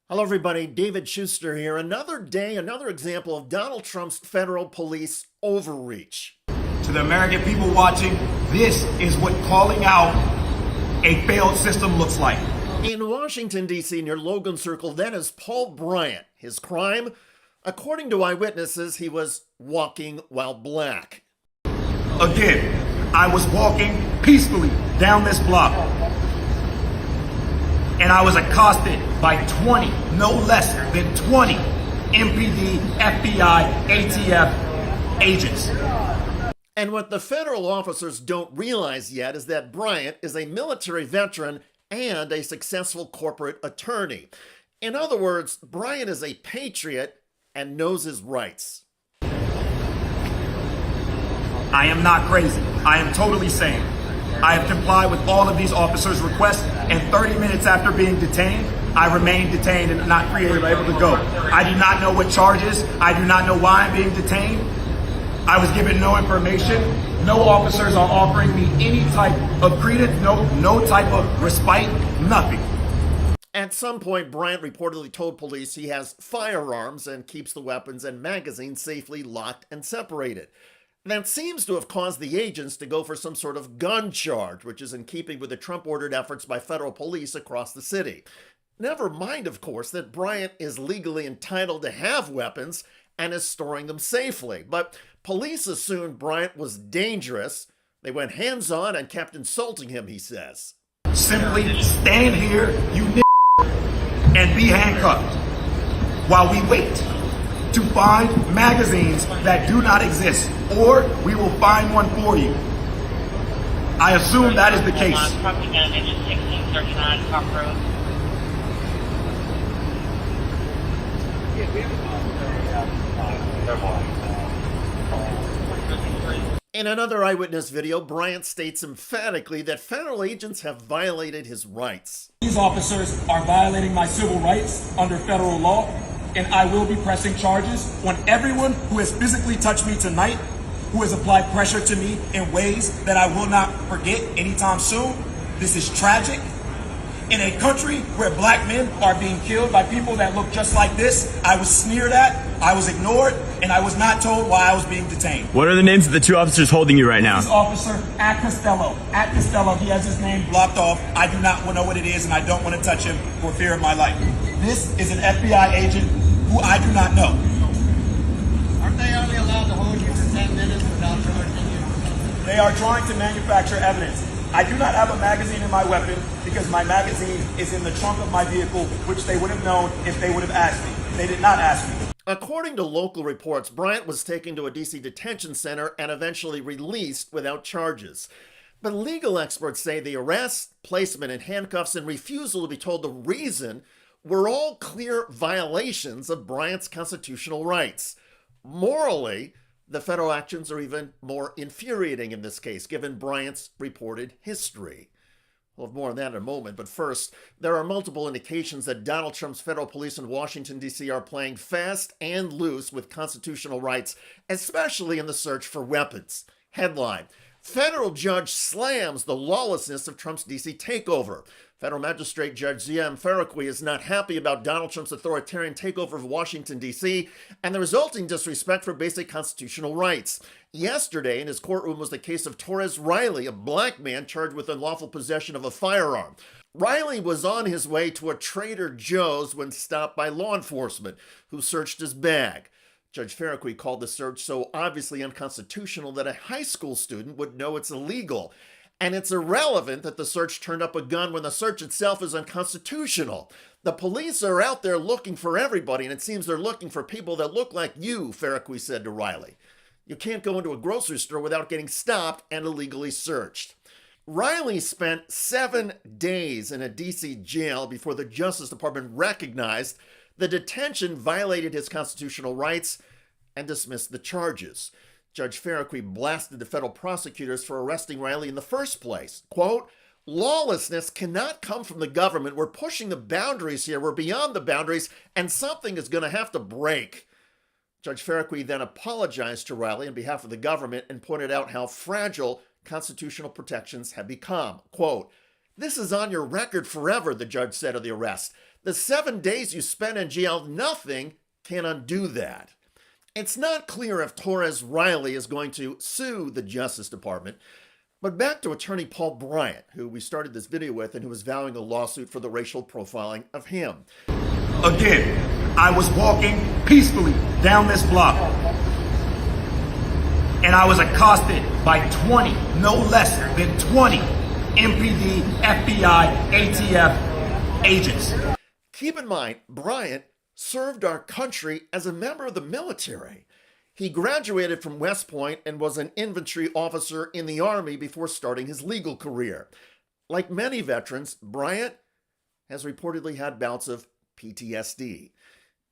Hello, everybody. David Shuster here. Another day, another example of Donald Trump's federal police overreach. To the American people watching, this is what calling out a failed system looks like. In Washington, D.C., near Logan Circle, that is Paul Bryant. His crime? According to eyewitnesses, he was walking while black. Again, I was walking peacefully down this block, and I was accosted by 20, no less than 20 MPD, FBI, ATF agents. And what the federal officers don't realize yet is that Bryant is a military veteran and a successful corporate attorney. In other words, Bryant is a patriot and knows his rights. I am not crazy. I am totally sane. I have complied with all of these officers' requests, and 30 minutes after being detained, I remain detained and not able to go. I do not know what charges. I do not know why I'm being detained. I was given no information. No officers are offering me any type of credence, no type of respite, nothing. At some point, Bryant reportedly told police he has firearms and keeps the weapons and magazines safely locked and separated. That seems to have caused the agents to go for some sort of gun charge, which is in keeping with the Trump-ordered efforts by federal police across the city. Never mind, of course, that Bryant is legally entitled to have weapons and is storing them safely. But police assumed Bryant was dangerous. They went hands-on and kept insulting him, he says. Simply stand here, you and be handcuffed while we wait to find magazines that do not exist, or we will find one for you. I assume that is the case. In another eyewitness video, Bryant states emphatically that federal agents have violated his rights. These officers are violating my civil rights under federal law, and I will be pressing charges on everyone who has physically touched me tonight, who has applied pressure to me in ways that I will not forget anytime soon. This is tragic. In a country where black men are being killed by people that look just like this, I was sneered at, I was ignored, and I was not told why I was being detained. What are the names of the two officers holding you right now? This officer at Costello, he has his name blocked off. I do not know what it is, and I don't want to touch him for fear of my life. This is an FBI agent who I do not know. Aren't they only allowed to hold you for 10 minutes without charging you? They are trying to manufacture evidence. I do not have a magazine in my weapon because my magazine is in the trunk of my vehicle, which they would have known if they would have asked me. They did not ask me. According to local reports, Bryant was taken to a D.C. detention center and eventually released without charges. But legal experts say the arrest, placement in handcuffs, and refusal to be told the reason were all clear violations of Bryant's constitutional rights. Morally, the federal actions are even more infuriating in this case, given Bryant's reported history. We'll have more on that in a moment, but first, there are multiple indications that Donald Trump's federal police in Washington, D.C. are playing fast and loose with constitutional rights, especially in the search for weapons. Headline: Federal judge slams the lawlessness of Trump's D.C. takeover. Federal Magistrate Judge Farrakwi is not happy about Donald Trump's authoritarian takeover of Washington, D.C., and the resulting disrespect for basic constitutional rights. Yesterday, in his courtroom, was the case of Torres Riley, a black man charged with unlawful possession of a firearm. Riley was on his way to a Trader Joe's when stopped by law enforcement, who searched his bag. Judge Farrakwi called the search so obviously unconstitutional that a high school student would know it's illegal. And it's irrelevant that the search turned up a gun when the search itself is unconstitutional. The police are out there looking for everybody, and it seems they're looking for people that look like you, Farrakwi said to Riley. You can't go into a grocery store without getting stopped and illegally searched. Riley spent 7 days in a D.C. jail before the Justice Department recognized the detention violated his constitutional rights and dismissed the charges. Judge Farrakwi blasted the federal prosecutors for arresting Riley in the first place. Quote, "Lawlessness cannot come from the government. We're pushing the boundaries here. We're beyond the boundaries, and something is going to have to break." Judge Farrakwi then apologized to Riley on behalf of the government and pointed out how fragile constitutional protections have become. Quote, "This is on your record forever," the judge said of the arrest. The 7 days you spent in jail, nothing can undo that. It's not clear if Torres Riley is going to sue the Justice Department, but back to attorney Paul Bryant, who we started this video with and who was vowing a lawsuit for the racial profiling of him. Again, I was walking peacefully down this block, and I was accosted by 20, no less than 20 MPD, FBI, ATF agents. Keep in mind, Bryant served our country as a member of the military. He graduated from West Point and was an infantry officer in the Army before starting his legal career. Like many veterans, Bryant has reportedly had bouts of PTSD.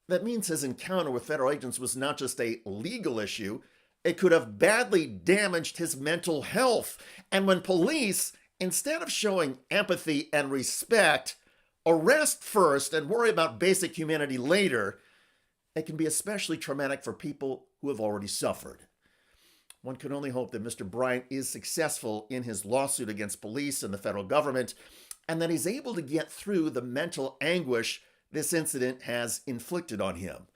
That means his encounter with federal agents was not just a legal issue, it could have badly damaged his mental health. And when police, instead of showing empathy and respect, arrest first and worry about basic humanity later, it can be especially traumatic for people who have already suffered. One can only hope that Mr. Bryant is successful in his lawsuit against police and the federal government, and that he's able to get through the mental anguish this incident has inflicted on him.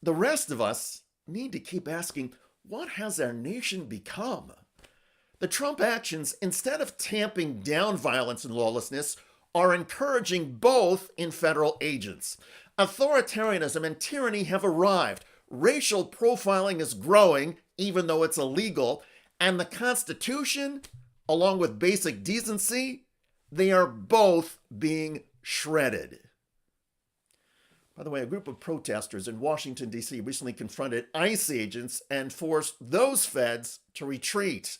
The rest of us need to keep asking, what has our nation become? The Trump actions, instead of tamping down violence and lawlessness, are encouraging both in federal agents. Authoritarianism and tyranny have arrived. Racial profiling is growing, even though it's illegal. And the Constitution, along with basic decency, they are both being shredded. By the way, a group of protesters in Washington, D.C. recently confronted ICE agents and forced those feds to retreat.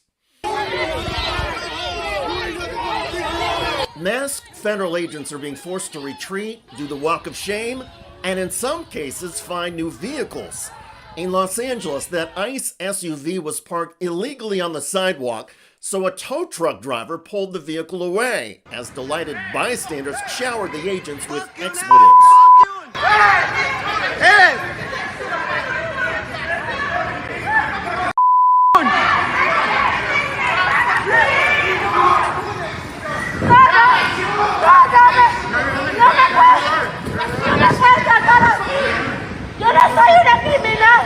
Masked federal agents are being forced to retreat, do the walk of shame, and in some cases find new vehicles. In Los Angeles, that ICE SUV was parked illegally on the sidewalk, so a tow truck driver pulled the vehicle away as delighted bystanders showered the agents with expletives. Yo no soy una criminal.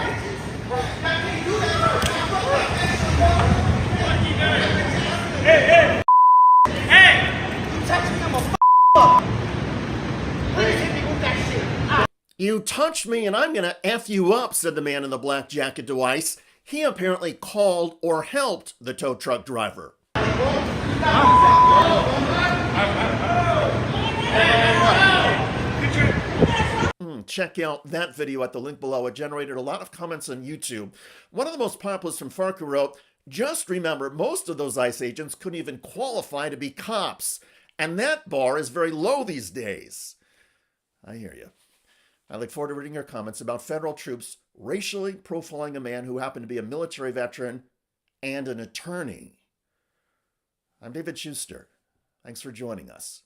You touched me and I'm gonna F you up, said the man in the black jacket to ICE. He apparently called or helped the tow truck driver. Check out that video at the link below. It generated a lot of comments on YouTube. One of the most populous from Farker wrote, just remember, most of those ICE agents couldn't even qualify to be cops. And that bar is very low these days. I hear you. I look forward to reading your comments about federal troops racially profiling a man who happened to be a military veteran and an attorney. I'm David Shuster. Thanks for joining us.